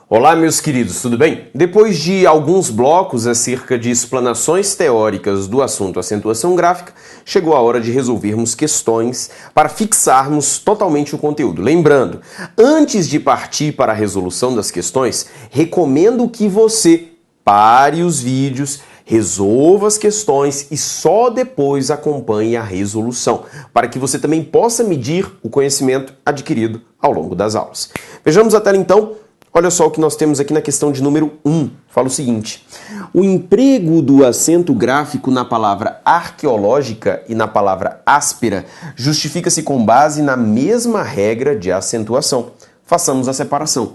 Olá, meus queridos, tudo bem? Depois de alguns blocos acerca de explanações teóricas do assunto acentuação gráfica, chegou a hora de resolvermos questões para fixarmos totalmente o conteúdo. Lembrando, antes de partir para a resolução das questões, recomendo que você pare os vídeos, resolva as questões e só depois acompanhe a resolução, para que você também possa medir o conhecimento adquirido ao longo das aulas. Vejamos a tela então. Olha só o que nós temos aqui na questão de número 1. Fala o seguinte: o emprego do acento gráfico na palavra arqueológica e na palavra áspera justifica-se com base na mesma regra de acentuação. Façamos a separação.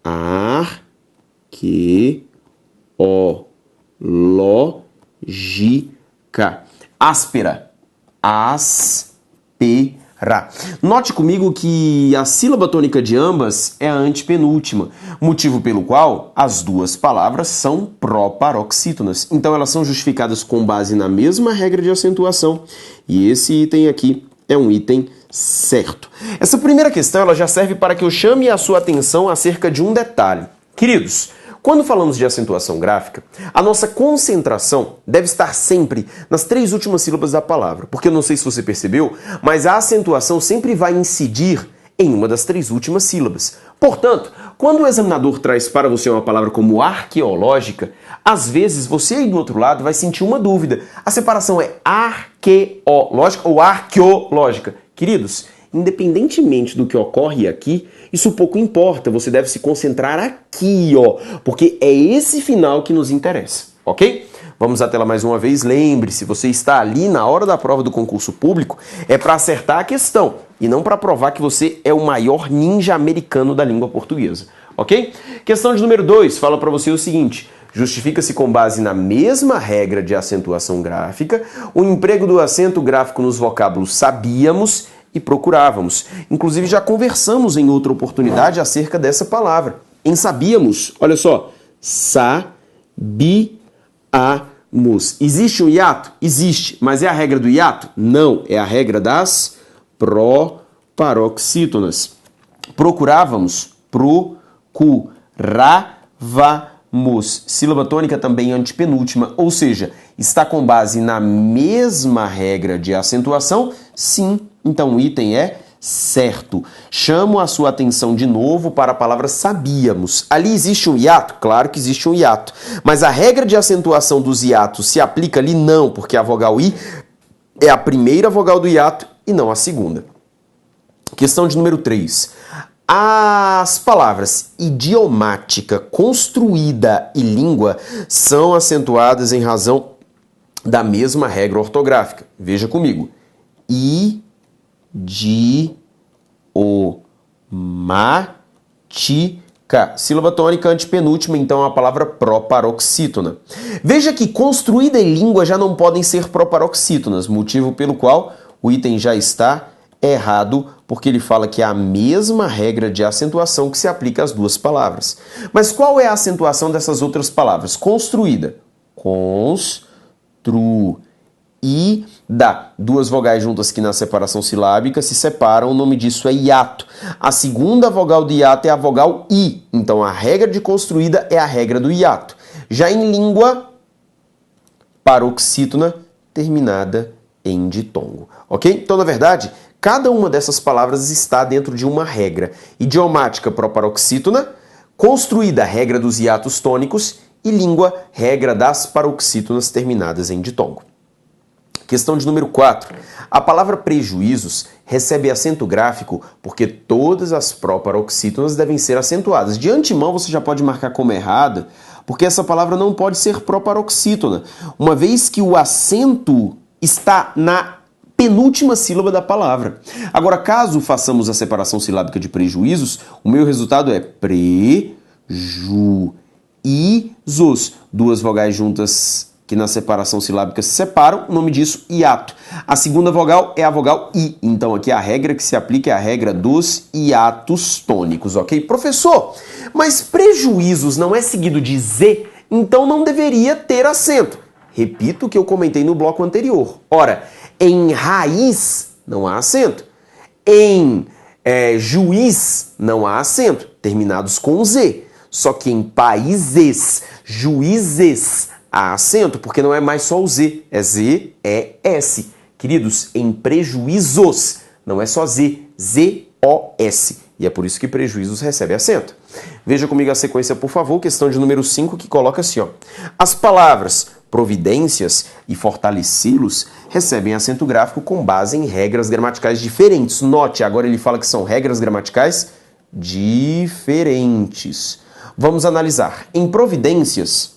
Arqueológica. Áspera. Aspera. Note comigo que a sílaba tônica de ambas é a antepenúltima, motivo pelo qual as duas palavras são proparoxítonas. Então elas são justificadas com base na mesma regra de acentuação. E esse item aqui é um item certo. Essa primeira questão ela já serve para que eu chame a sua atenção acerca de um detalhe. Queridos, quando falamos de acentuação gráfica, a nossa concentração deve estar sempre nas três últimas sílabas da palavra, porque eu não sei se você percebeu, mas a acentuação sempre vai incidir em uma das três últimas sílabas. Portanto, quando o examinador traz para você uma palavra como arqueológica, às vezes você aí do outro lado vai sentir uma dúvida. A separação é arqueológica ou arqueológica? Queridos, independentemente do que ocorre aqui, isso pouco importa, você deve se concentrar aqui, ó, porque é esse final que nos interessa, ok? Vamos à tela mais uma vez. Lembre-se, você está ali na hora da prova do concurso público, é para acertar a questão e não para provar que você é o maior ninja americano da língua portuguesa, ok? Questão de número 2 fala para você o seguinte: justifica-se com base na mesma regra de acentuação gráfica o emprego do acento gráfico nos vocábulos sabíamos e procurávamos. Inclusive já conversamos em outra oportunidade acerca dessa palavra. Em sabíamos, olha só, sabíamos. Existe um hiato? Existe. Mas é a regra do hiato? Não. É a regra das proparoxítonas. Procurávamos, procurávamos. Sílaba tônica também antepenúltima, ou seja, está com base na mesma regra de acentuação? Sim. Então o item é certo. Chamo a sua atenção de novo para a palavra sabíamos. Ali existe um hiato? Claro que existe um hiato. Mas a regra de acentuação dos hiatos se aplica ali? Não, porque a vogal I é a primeira vogal do hiato e não a segunda. Questão de número 3. As palavras idiomática, construída e língua são acentuadas em razão da mesma regra ortográfica. Veja comigo. Idiomática. Sílaba tônica antepenúltima, então a palavra proparoxítona. Veja que construída e língua já não podem ser proparoxítonas, motivo pelo qual o item já está errado, porque ele fala que é a mesma regra de acentuação que se aplica às duas palavras. Mas qual é a acentuação dessas outras palavras? Construída. Construída. Duas vogais juntas que na separação silábica se separam, o nome disso é hiato. A segunda vogal do hiato é a vogal I. Então a regra de construída é a regra do hiato. Já em língua, paroxítona terminada em ditongo. Ok? Então, na verdade, cada uma dessas palavras está dentro de uma regra. Idiomática, proparoxítona. Construída, regra dos hiatos tônicos. E língua, regra das paroxítonas terminadas em ditongo. Questão de número 4. A palavra prejuízos recebe acento gráfico porque todas as proparoxítonas devem ser acentuadas. De antemão você já pode marcar como errada, porque essa palavra não pode ser proparoxítona, uma vez que o acento está na penúltima sílaba da palavra. Agora, caso façamos a separação silábica de prejuízos, o meu resultado é prejuízos. Duas vogais juntas que na separação silábica se separam, o nome disso hiato. A segunda vogal é a vogal I. Então aqui a regra que se aplica é a regra dos hiatos tônicos, ok? Professor, mas prejuízos não é seguido de Z, então não deveria ter acento. Repito o que eu comentei no bloco anterior. Ora, em raiz não há acento. Em juiz não há acento, terminados com Z. Só que em países, juízes, há acento, porque não é mais só o Z, é Z, E, S. Queridos, em prejuízos, não é só Z, Z-O-S. E é por isso que prejuízos recebe acento. Veja comigo a sequência, por favor, questão de número 5, que coloca assim, ó. As palavras providências e fortalecê-los recebem acento gráfico com base em regras gramaticais diferentes. Note, agora ele fala que são regras gramaticais diferentes. Vamos analisar. Em providências,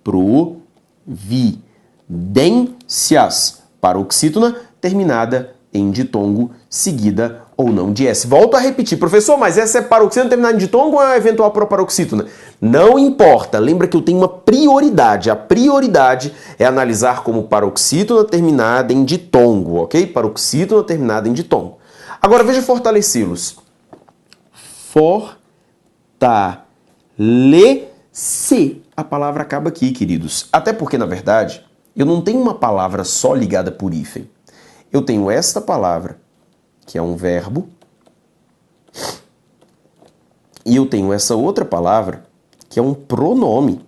providências, paroxítona terminada em ditongo, seguida ou não de S. Volto a repetir, professor, mas essa é paroxítona terminada em ditongo ou é eventual proparoxítona? Não importa, lembra que eu tenho uma prioridade. A prioridade é analisar como paroxítona terminada em ditongo, ok? Paroxítona terminada em ditongo. Agora veja fortalecê-los. Fortalecer. A palavra acaba aqui, queridos. Até porque, na verdade, eu não tenho uma palavra só ligada por hífen. Eu tenho esta palavra, que é um verbo, e eu tenho essa outra palavra, que é um pronome.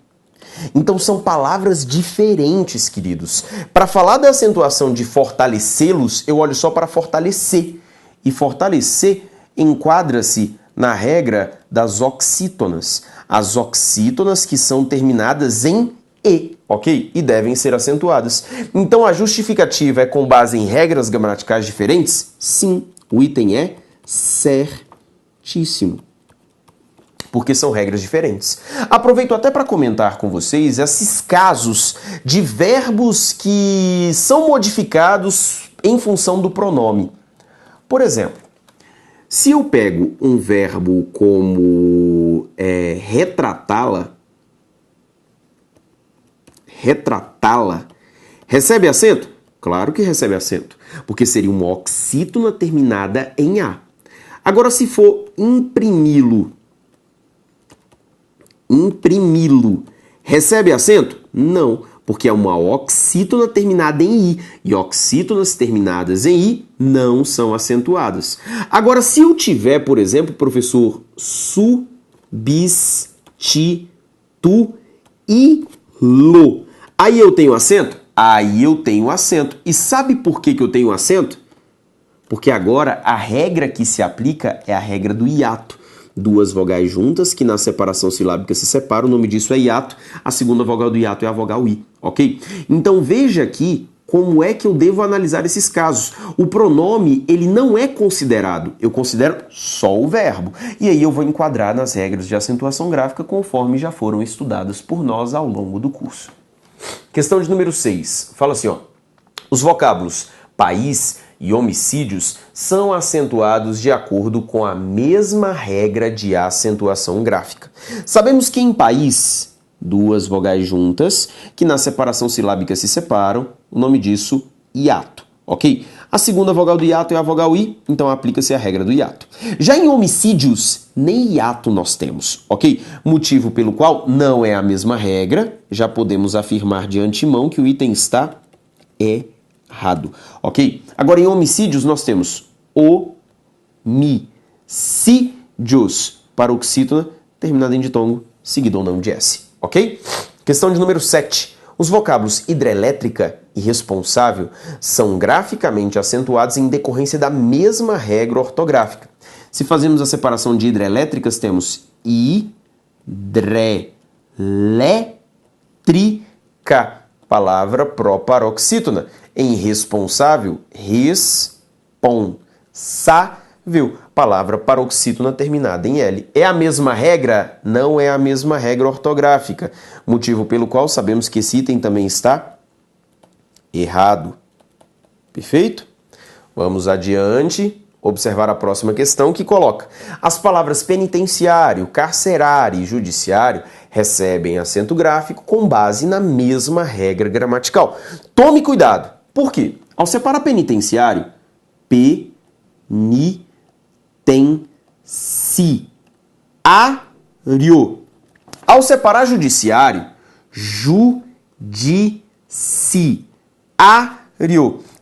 Então são palavras diferentes, queridos. Para falar da acentuação de fortalecê-los, eu olho só para fortalecer. E fortalecer enquadra-se na regra das oxítonas. As oxítonas que são terminadas em E, ok? E devem ser acentuadas. Então a justificativa é com base em regras gramaticais diferentes? Sim, o item é certíssimo. Porque são regras diferentes. Aproveito até para comentar com vocês esses casos de verbos que são modificados em função do pronome. Por exemplo, se eu pego um verbo como retratá-la, recebe acento? Claro que recebe acento, porque seria uma oxítona terminada em A. Agora, se for imprimi-lo, recebe acento? Não, porque é uma oxítona terminada em I, e oxítonas terminadas em I não são acentuadas. Agora, se eu tiver, por exemplo, professor, substituí-lo, aí eu tenho acento? Aí eu tenho acento. E sabe por que eu tenho acento? Porque agora a regra que se aplica é a regra do hiato. Duas vogais juntas, que na separação silábica se separam, o nome disso é hiato. A segunda vogal do hiato é a vogal I, ok? Então veja aqui como é que eu devo analisar esses casos. O pronome, ele não é considerado, eu considero só o verbo. E aí eu vou enquadrar nas regras de acentuação gráfica conforme já foram estudadas por nós ao longo do curso. Questão de número 6. Fala assim, ó. Os vocábulos país e homicídios são acentuados de acordo com a mesma regra de acentuação gráfica. Sabemos que em país, duas vogais juntas, que na separação silábica se separam, o nome disso, hiato, ok? A segunda vogal do hiato é a vogal I, então aplica-se a regra do hiato. Já em homicídios, nem hiato nós temos, ok? Motivo pelo qual não é a mesma regra, já podemos afirmar de antemão que o item está errado, ok? Agora, em homicídios, nós temos homicídios, paroxítona, terminada em ditongo, seguido ou não de S, ok? Questão de número 7. Os vocábulos hidrelétrica e responsável são graficamente acentuados em decorrência da mesma regra ortográfica. Se fazemos a separação de hidrelétricas, temos hidrelétrica, palavra proparoxítona. Em responsável, responsável, palavra paroxítona terminada em L. É a mesma regra? Não é a mesma regra ortográfica. Motivo pelo qual sabemos que esse item também está errado. Perfeito? Vamos adiante. Observar a próxima questão que coloca: as palavras penitenciário, carcerário e judiciário recebem acento gráfico com base na mesma regra gramatical. Tome cuidado. Por quê? Ao separar penitenciário, penitenciário. Ao separar judiciário, judiciário.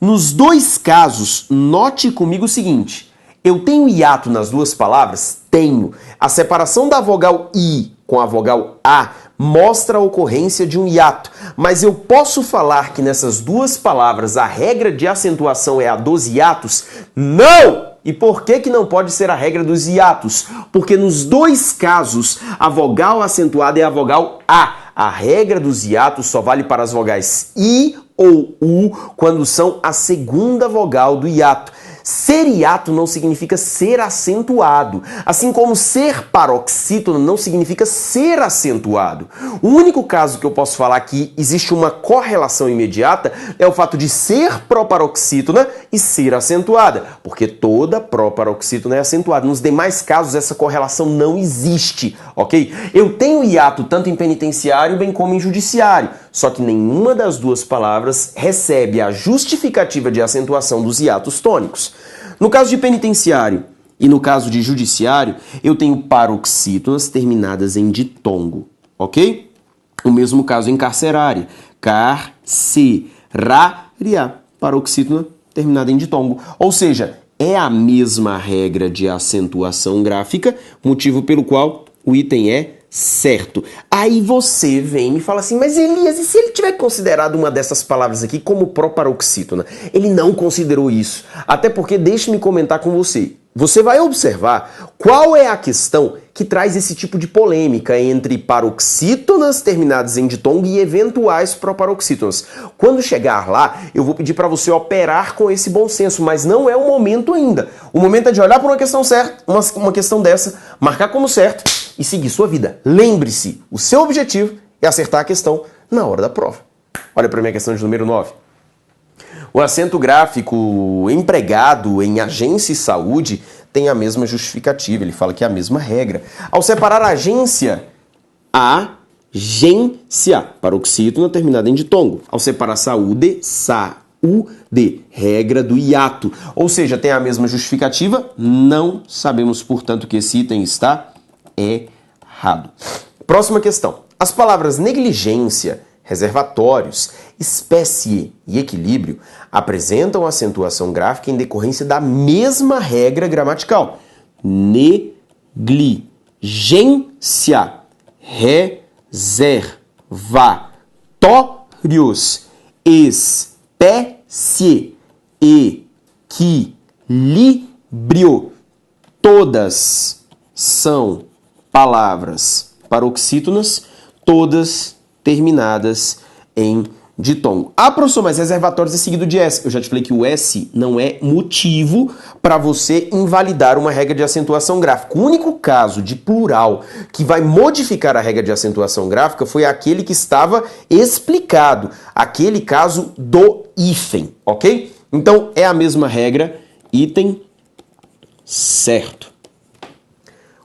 Nos dois casos, note comigo o seguinte: eu tenho hiato nas duas palavras? Tenho. A separação da vogal I com a vogal A mostra a ocorrência de um hiato, mas eu posso falar que nessas duas palavras a regra de acentuação é a dos hiatos? Não! E por que não pode ser a regra dos hiatos? Porque nos dois casos a vogal acentuada é a vogal A. A regra dos hiatos só vale para as vogais I ou U quando são a segunda vogal do hiato. Ser hiato não significa ser acentuado, assim como ser paroxítono não significa ser acentuado. O único caso que eu posso falar que existe uma correlação imediata é o fato de ser proparoxítona e ser acentuada, porque toda proparoxítona é acentuada. Nos demais casos essa correlação não existe, ok? Eu tenho hiato tanto em penitenciário bem como em judiciário, só que nenhuma das duas palavras recebe a justificativa de acentuação dos hiatos tônicos. No caso de penitenciário e no caso de judiciário, eu tenho paroxítonas terminadas em ditongo, ok? O mesmo caso em carcerária. Carcerária, paroxítona terminada em ditongo. Ou seja, é a mesma regra de acentuação gráfica, motivo pelo qual o item é certo. Aí você vem e fala assim, mas Elias, e se ele tiver considerado uma dessas palavras aqui como proparoxítona? Ele não considerou isso. Até porque, deixe-me comentar com você. Você vai observar qual é a questão que traz esse tipo de polêmica entre paroxítonas terminadas em ditongo e eventuais proparoxítonas. Quando chegar lá, eu vou pedir para você operar com esse bom senso, mas não é o momento ainda. O momento é de olhar para uma questão certa, uma questão dessa, marcar como certo e seguir sua vida. Lembre-se, o seu objetivo é acertar a questão na hora da prova. Olha para a minha questão de número 9. O acento gráfico empregado em agência e saúde tem a mesma justificativa, ele fala que é a mesma regra. Ao separar agência, agência, paroxítona terminada em ditongo. Ao separar saúde, saúde, regra do hiato. Ou seja, tem a mesma justificativa? Não sabemos, portanto, que esse item está errado. Próxima questão. As palavras negligência, reservatórios, espécie e equilíbrio apresentam acentuação gráfica em decorrência da mesma regra gramatical. Negligência, reservatórios, espécie, equilíbrio. Todas são palavras paroxítonas, todas terminadas em ditongo. Ah, professor, mas reservatórios é seguido de S. Eu já te falei que o S não é motivo para você invalidar uma regra de acentuação gráfica. O único caso de plural que vai modificar a regra de acentuação gráfica foi aquele que estava explicado, aquele caso do hífen, ok? Então, é a mesma regra, item certo.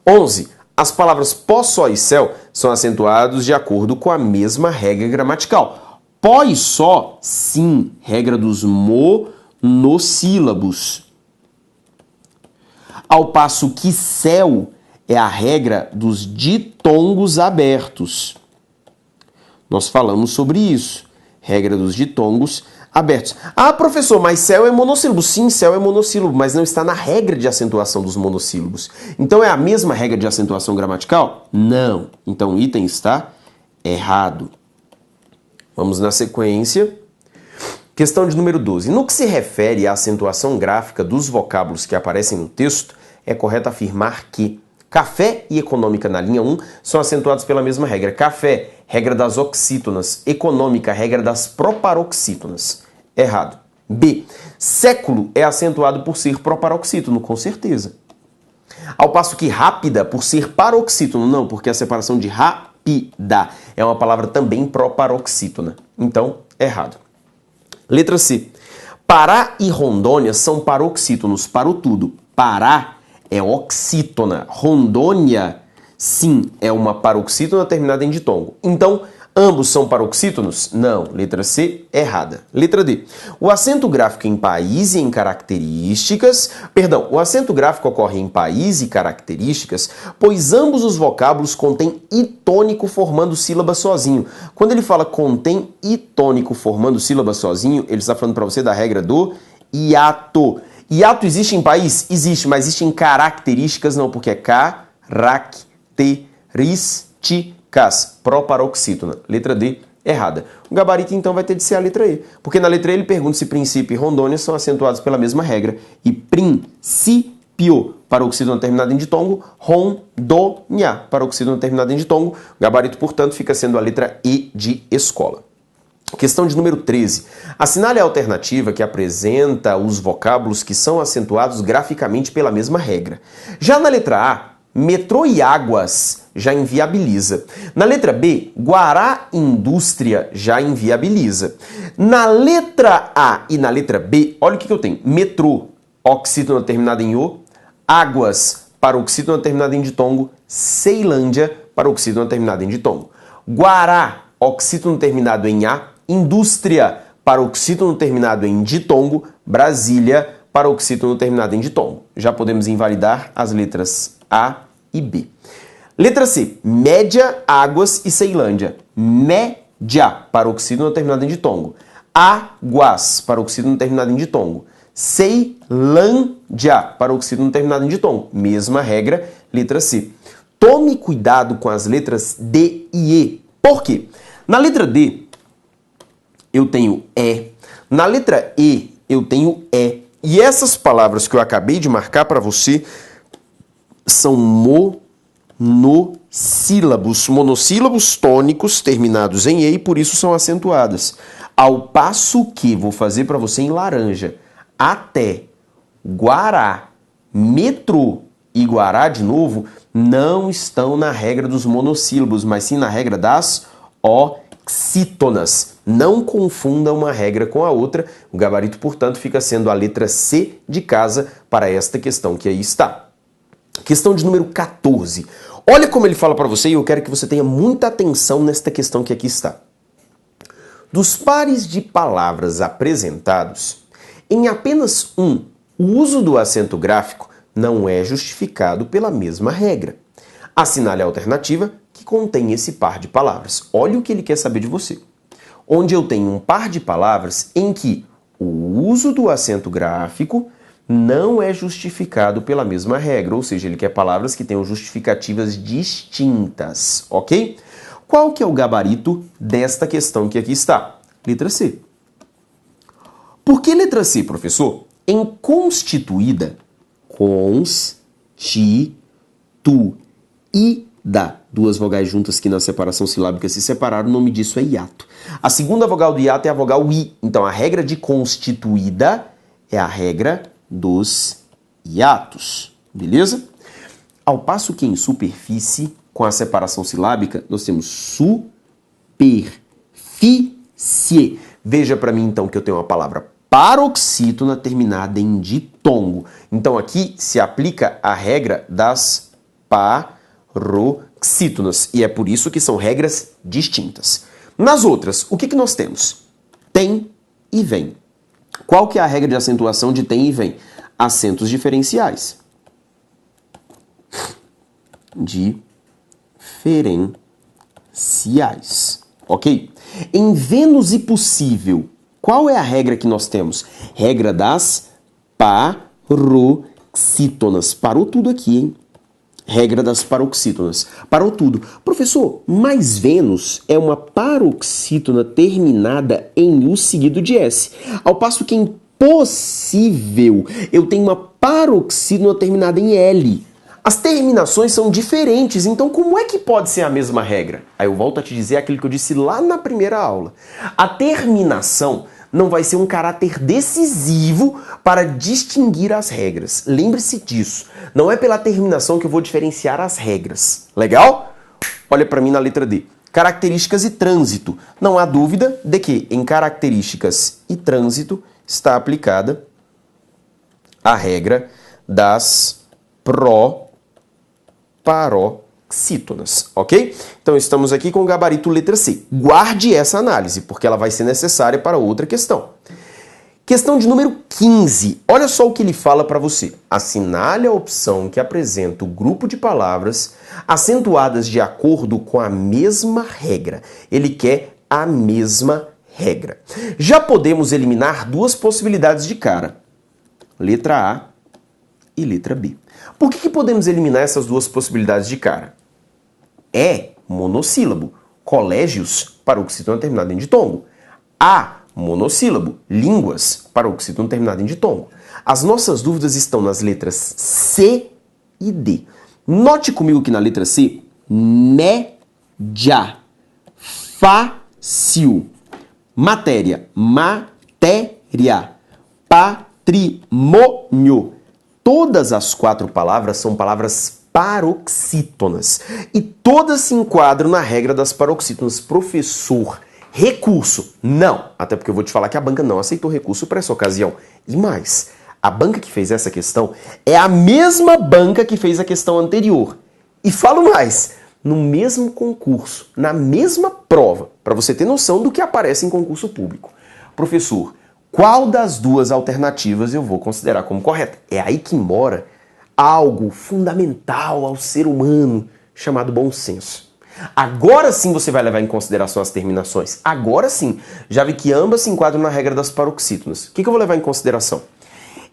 11. As palavras pó, só e céu são acentuados de acordo com a mesma regra gramatical. Pó e só, sim, regra dos monossílabos. Ao passo que céu é a regra dos ditongos abertos. Nós falamos sobre isso. Regra dos ditongos abertos. Ah, professor, mas céu é monossílabo. Sim, céu é monossílabo, mas não está na regra de acentuação dos monossílabos. Então é a mesma regra de acentuação gramatical? Não. Então o item está errado. Vamos na sequência. Questão de número 12. No que se refere à acentuação gráfica dos vocábulos que aparecem no texto, é correto afirmar que café e econômica na linha 1 são acentuados pela mesma regra. Café, regra das oxítonas. Econômica, regra das proparoxítonas. Errado. B. Século é acentuado por ser proparoxítono, com certeza. Ao passo que rápida, por ser paroxítono, não, porque a separação de rápida é uma palavra também proparoxítona. Então, errado. Letra C. Pará e Rondônia são paroxítonos, parou tudo. Pará é oxítona. Rondônia, sim, é uma paroxítona terminada em ditongo. Então, ambos são paroxítonos? Não. Letra C, errada. Letra D. O acento gráfico em país e em características... Perdão, o acento gráfico ocorre em país e características, pois ambos os vocábulos contêm I tônico formando sílaba sozinho. Quando ele fala contém I tônico formando sílaba sozinho, ele está falando para você da regra do hiato. Hiato existe em país? Existe, mas existe em características não, porque é características. drásticas, proparoxítona. Letra D, errada. O gabarito, então, vai ter de ser a letra E, porque na letra E ele pergunta se princípio e rondônia são acentuados pela mesma regra, e princípio, paroxítona terminada em ditongo, rondônia, paroxítona terminada em ditongo. O gabarito, portanto, fica sendo a letra E de escola. Questão de número 13. Assinale a alternativa que apresenta os vocábulos que são acentuados graficamente pela mesma regra. Já na letra A, metrô e águas já inviabiliza. Na letra B, Guará indústria já inviabiliza. Na letra A e na letra B, olha o que eu tenho. Metrô, oxítona terminada em O. Águas, paroxítona terminada em ditongo. Ceilândia, paroxítona terminada em ditongo. Guará, oxítona terminado em A. Indústria, paroxítono terminado em ditongo. Brasília, paroxítono terminado em ditongo. Já podemos invalidar as letras A e B. Letra C, média, águas e Ceilândia. Média, paroxítono terminado em ditongo. Águas, paroxítono terminado em ditongo. Ceilândia, paroxítono terminado em ditongo. Mesma regra, letra C. Tome cuidado com as letras D e E. Por quê? Na letra D, eu tenho E. Na letra E, eu tenho E. E essas palavras que eu acabei de marcar para você são monossílabos. Monossílabos tônicos terminados em E e por isso são acentuadas. Ao passo que, vou fazer para você em laranja, até, Guará, metrô e Guará de novo não estão na regra dos monossílabos, mas sim na regra das oxítonas. Não confunda uma regra com a outra. O gabarito, portanto, fica sendo a letra C de casa para esta questão que aí está. Questão de número 14. Olha como ele fala para você e eu quero que você tenha muita atenção nesta questão que aqui está. Dos pares de palavras apresentados, em apenas um, o uso do acento gráfico não é justificado pela mesma regra. Assinale a alternativa que contém esse par de palavras. Olha o que ele quer saber de você. Onde eu tenho um par de palavras em que o uso do acento gráfico não é justificado pela mesma regra, ou seja, ele quer palavras que tenham justificativas distintas, ok? Qual que é o gabarito desta questão que aqui está? Letra C. Por que letra C, professor? Em constituída, duas vogais juntas que na separação silábica se separaram, o nome disso é hiato. A segunda vogal do hiato é a vogal I. Então, a regra de constituída é a regra dos hiatos. Beleza? Ao passo que em superfície, com a separação silábica, nós temos superfície. Veja para mim, então, que eu tenho uma palavra paroxítona terminada em ditongo. Então, aqui se aplica a regra das paroxítonas. E é por isso que são regras distintas. Nas outras, o que nós temos? Tem e vem. Qual que é a regra de acentuação de tem e vem? Acentos diferenciais. Diferenciais. Ok? Em Vênus e possível, qual é a regra que nós temos? Regra das paroxítonas. Parou tudo aqui, hein? Regra das paroxítonas. Parou tudo. Professor, mas Vênus é uma paroxítona terminada em U seguido de S. Ao passo que em possível eu tenho uma paroxítona terminada em L. As terminações são diferentes, então como é que pode ser a mesma regra? Aí eu volto a te dizer aquilo que eu disse lá na primeira aula. A terminação não vai ser um caráter decisivo para distinguir as regras. Lembre-se disso. Não é pela terminação que eu vou diferenciar as regras. Legal? Olha para mim na letra D. Características e trânsito. Não há dúvida de que em características e trânsito está aplicada a regra das paroxítonas, ok? Então estamos aqui com o gabarito letra C. Guarde essa análise, porque ela vai ser necessária para outra questão. Questão de número 15. Olha só o que ele fala para você. Assinale a opção que apresenta o grupo de palavras acentuadas de acordo com a mesma regra. Ele quer a mesma regra. Já podemos eliminar duas possibilidades de cara. Letra A e letra B. Por que podemos eliminar essas duas possibilidades de cara? monossílabo. Colégios, paroxítono terminado em ditongo. A, monossílabo. Línguas, paroxítono terminado em ditongo. As nossas dúvidas estão nas letras C e D. Note comigo que na letra C, média, fácil, matéria, patrimônio. Todas as 4 palavras são palavras paroxítonas e todas se enquadram na regra das paroxítonas. Professor, recurso? Não, até porque eu vou te falar que a banca não aceitou recurso para essa ocasião. E mais, a banca que fez essa questão é a mesma banca que fez a questão anterior. E falo mais, no mesmo concurso, na mesma prova, para você ter noção do que aparece em concurso público. Professor, qual das 2 alternativas eu vou considerar como correta? É aí que mora algo fundamental ao ser humano, chamado bom senso. Agora sim você vai levar em consideração as terminações. Agora sim. Já vi que ambas se enquadram na regra das paroxítonas. O que eu vou levar em consideração?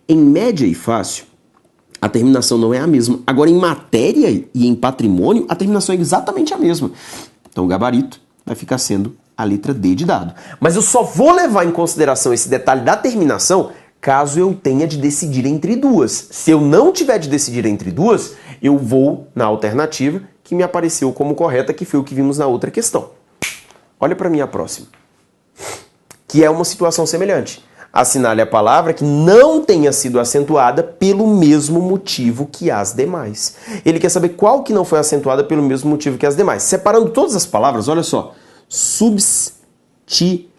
Em média e fácil, a terminação não é a mesma. Agora, em matéria e em patrimônio, a terminação é exatamente a mesma. Então, o gabarito vai ficar sendo a letra D de dado. Mas eu só vou levar em consideração esse detalhe da terminação caso eu tenha de decidir entre 2. Se eu não tiver de decidir entre 2, eu vou na alternativa que me apareceu como correta, que foi o que vimos na outra questão. Olha para mim a próxima, que é uma situação semelhante. Assinale a palavra que não tenha sido acentuada pelo mesmo motivo que as demais. Ele quer saber qual que não foi acentuada pelo mesmo motivo que as demais. Separando todas as palavras, olha só. Substituído,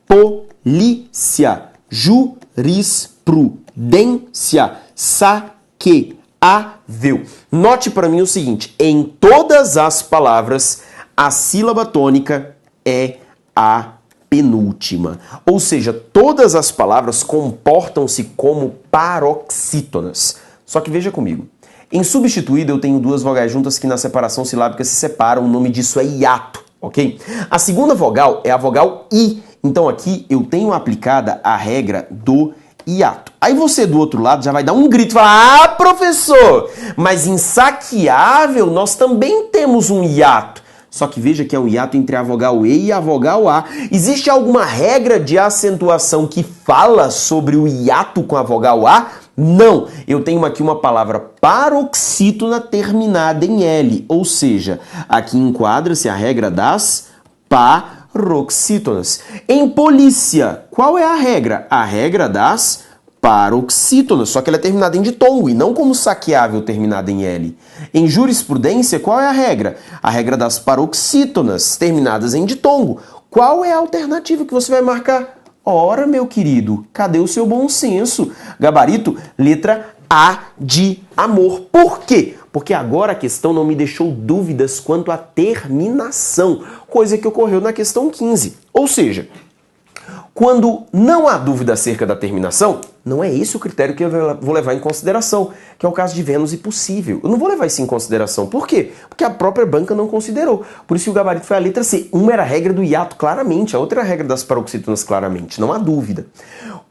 polícia, jurisprudência, saqueável. Note para mim o seguinte, em todas as palavras, a sílaba tônica é a penúltima. Ou seja, todas as palavras comportam-se como paroxítonas. Só que veja comigo. Em substituído eu tenho 2 vogais juntas que na separação silábica se separam. O nome disso é hiato, ok? A segunda vogal é a vogal I. Então aqui eu tenho aplicada a regra do hiato. Aí você do outro lado já vai dar um grito e falar: ah, professor, mas em saqueável nós também temos um hiato. Só que veja que é um hiato entre a vogal E e a vogal A. Existe alguma regra de acentuação que fala sobre o hiato com a vogal A? Não. Eu tenho aqui uma palavra paroxítona terminada em L. Ou seja, aqui enquadra-se a regra das paroxítonas. Em polícia, qual é a regra? A regra das paroxítonas, só que ela é terminada em ditongo e não como saqueável terminada em L. Em jurisprudência, qual é a regra? A regra das paroxítonas terminadas em ditongo. Qual é a alternativa que você vai marcar? Ora, meu querido, cadê o seu bom senso? Gabarito, letra A de amor. Por quê? Porque agora a questão não me deixou dúvidas quanto à terminação, coisa que ocorreu na questão 15. Ou seja, quando não há dúvida acerca da terminação, não é esse o critério que eu vou levar em consideração, que é o caso de Vênus e possível. Eu não vou levar isso em consideração. Por quê? Porque a própria banca não considerou. Por isso que o gabarito foi a letra C. Uma era a regra do hiato, claramente. A outra era a regra das paroxítonas, claramente. Não há dúvida.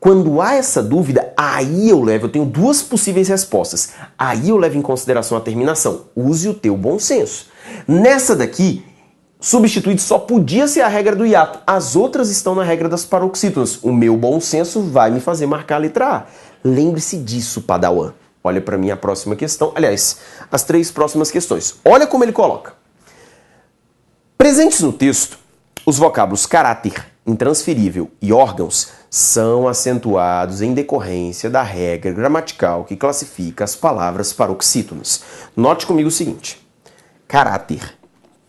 Quando há essa dúvida, aí eu tenho 2 possíveis respostas. Aí eu levo em consideração a terminação. Use o teu bom senso. Nessa daqui, substituído só podia ser a regra do hiato. As outras estão na regra das paroxítonas. O meu bom senso vai me fazer marcar a letra A. Lembre-se disso, Padawan. Olha para mim a próxima questão. Aliás, as 3 próximas questões. Olha como ele coloca. Presentes no texto, os vocábulos caráter, intransferível e órgãos são acentuados em decorrência da regra gramatical que classifica as palavras paroxítonas. Note comigo o seguinte. Caráter.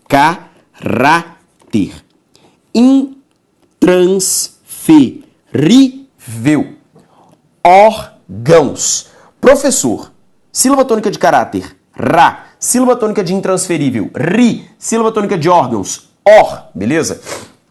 Caráter. Intransferível. Órgãos. Professor, sílaba tônica de caráter, ra. Sílaba tônica de intransferível, ri. Sílaba tônica de órgãos, or. Beleza?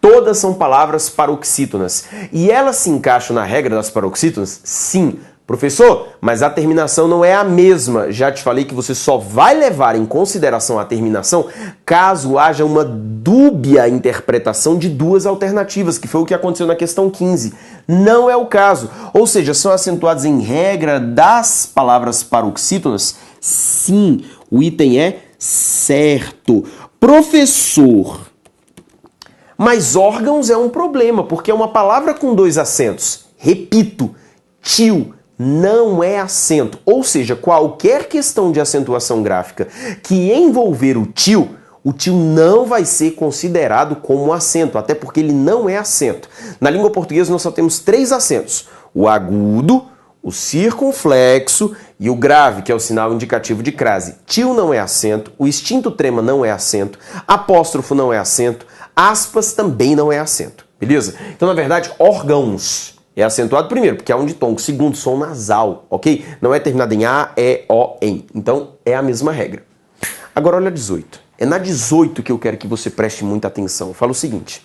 Todas são palavras paroxítonas. E elas se encaixam na regra das paroxítonas? Sim. Professor, mas a terminação não é a mesma. Já te falei que você só vai levar em consideração a terminação caso haja uma dúbia interpretação de 2 alternativas, que foi o que aconteceu na questão 15. Não é o caso. Ou seja, são acentuados em regra das palavras paroxítonas? Sim. O item é Certo. Professor. Mas órgãos é um problema, porque é uma palavra com 2 acentos. Repito, tio não é acento. Ou seja, qualquer questão de acentuação gráfica que envolver o tio não vai ser considerado como acento, até porque ele não é acento. Na língua portuguesa nós só temos 3 acentos. O agudo, o circunflexo e o grave, que é o sinal indicativo de crase. Tio não é acento, o extinto trema não é acento, apóstrofo não é acento, aspas também não é acento, beleza? Então, na verdade, órgãos é acentuado primeiro, porque é um ditongo. Segundo, som nasal, ok? Não é terminado em A, E, O, em. Então, é a mesma regra. Agora, olha a 18. É na 18 que eu quero que você preste muita atenção. Fala o seguinte.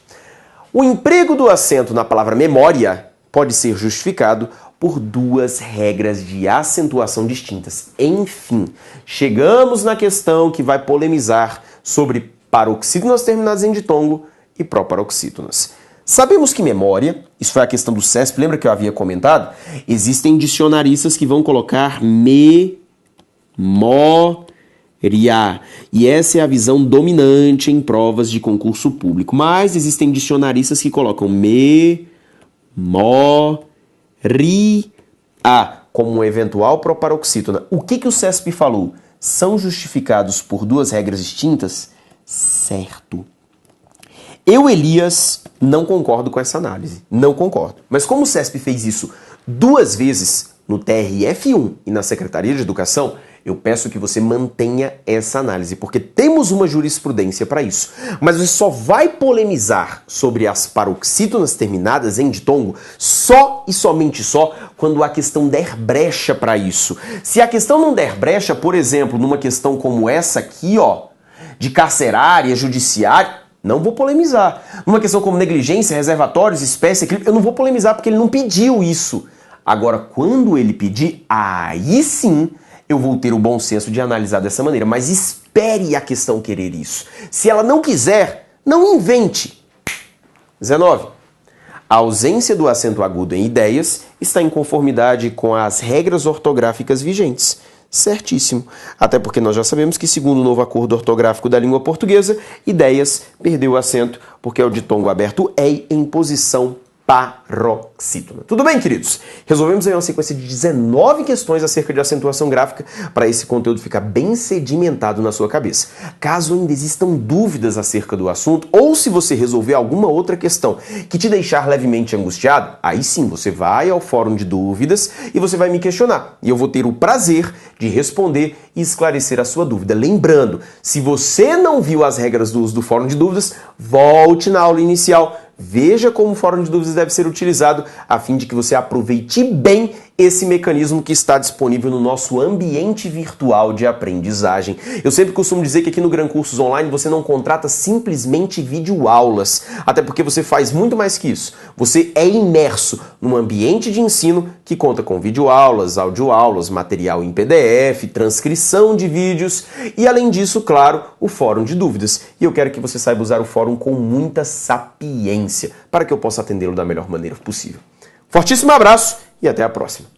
O emprego do acento na palavra memória pode ser justificado por 2 regras de acentuação distintas. Enfim, chegamos na questão que vai polemizar sobre paroxítonas terminadas em ditongo e proparoxítonas. Sabemos que memória, isso foi a questão do CESP, lembra que eu havia comentado? Existem dicionaristas que vão colocar memória. E essa é a visão dominante em provas de concurso público. Mas existem dicionaristas que colocam memória como um eventual proparoxítona. O que o CESP falou? São justificados por 2 regras distintas? Certo. Eu, Elias, não concordo com essa análise. Não concordo. Mas como o CESP fez isso 2 vezes no TRF1 e na Secretaria de Educação, eu peço que você mantenha essa análise, porque temos uma jurisprudência para isso. Mas você só vai polemizar sobre as paroxítonas terminadas em ditongo só e somente só quando a questão der brecha para isso. Se a questão não der brecha, por exemplo, numa questão como essa aqui, ó, de carcerária, judiciária, não vou polemizar. Numa questão como negligência, reservatórios, espécie, equilíbrio, eu não vou polemizar porque ele não pediu isso. Agora, quando ele pedir, aí sim eu vou ter o bom senso de analisar dessa maneira. Mas espere a questão querer isso. Se ela não quiser, não invente. 19. A ausência do acento agudo em ideias está em conformidade com as regras ortográficas vigentes. Certíssimo. Até porque nós já sabemos que, segundo o novo acordo ortográfico da língua portuguesa, ideias perdeu o acento porque é o ditongo aberto EI em posição paroxítona. Tudo bem, queridos? Resolvemos aí uma sequência de 19 questões acerca de acentuação gráfica para esse conteúdo ficar bem sedimentado na sua cabeça. Caso ainda existam dúvidas acerca do assunto, ou se você resolver alguma outra questão que te deixar levemente angustiado, aí sim você vai ao fórum de dúvidas e você vai me questionar. E eu vou ter o prazer de responder e esclarecer a sua dúvida. Lembrando, se você não viu as regras do uso do fórum de dúvidas, volte na aula inicial. Veja como o fórum de dúvidas deve ser utilizado a fim de que você aproveite bem esse mecanismo que está disponível no nosso ambiente virtual de aprendizagem. Eu sempre costumo dizer que aqui no Gran Cursos Online você não contrata simplesmente videoaulas, até porque você faz muito mais que isso. Você é imerso num ambiente de ensino que conta com videoaulas, audioaulas, material em PDF, transcrição de vídeos e, além disso, claro, o fórum de dúvidas. E eu quero que você saiba usar o fórum com muita sapiência para que eu possa atendê-lo da melhor maneira possível. Fortíssimo abraço e até a próxima.